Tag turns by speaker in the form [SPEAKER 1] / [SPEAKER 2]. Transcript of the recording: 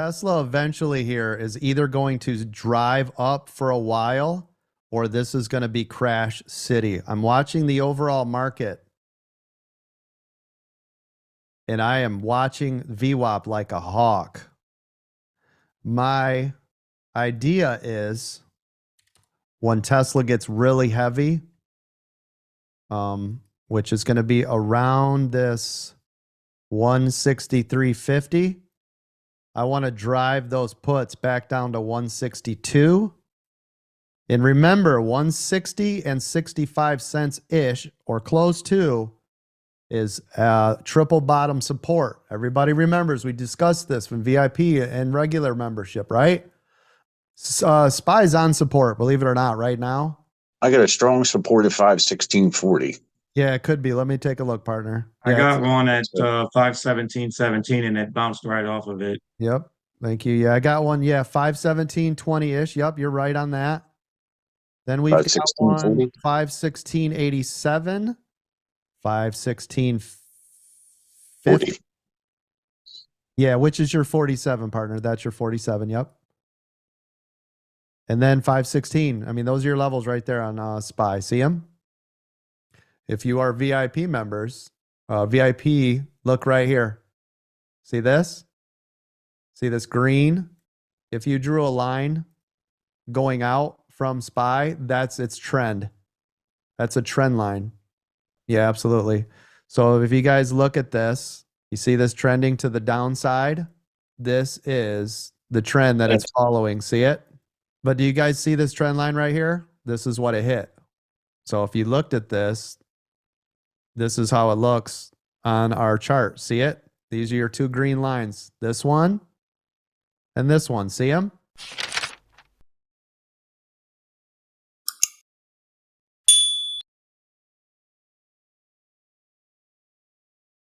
[SPEAKER 1] Tesla eventually here is either going to drive up for a while or this is going to be crash city. I'm watching the overall market and I am watching VWAP like a hawk. My idea is when Tesla gets really heavy, which is going to be around this 163.50, I want to drive those puts back down to 162. And remember, 160 and 65 cents ish or close to is triple bottom support. Everybody remembers we discussed this from VIP and regular membership, right? SPY's on support, believe it or not, right now.
[SPEAKER 2] I got a strong support at 516.40.
[SPEAKER 1] Yeah, it could be. Let me take a look, partner.
[SPEAKER 3] I
[SPEAKER 1] Yeah,
[SPEAKER 3] got one at 517.17 and it bounced right off of it.
[SPEAKER 1] Yep. Thank you. Yeah, I got one. Yeah, 517.20-ish. Yep, you're right on that. Then we've got one 516.87, 516.50. Yeah, which is your 47, partner. That's your 47. Yep. And then 516. I mean, those are your levels right there on SPY. See them? If you are VIP members, VIP, look right here. See this? See this green? If you drew a line going out from SPY, that's its trend. That's a trend line. Yeah, absolutely. So if you guys look at this, you see this trending to the downside? This is the trend that it's following. See it? But do you guys see this trend line right here? This is what it hit. So if you looked at this, this is how it looks on our chart. See it? These are your two green lines. This one and this one. See them?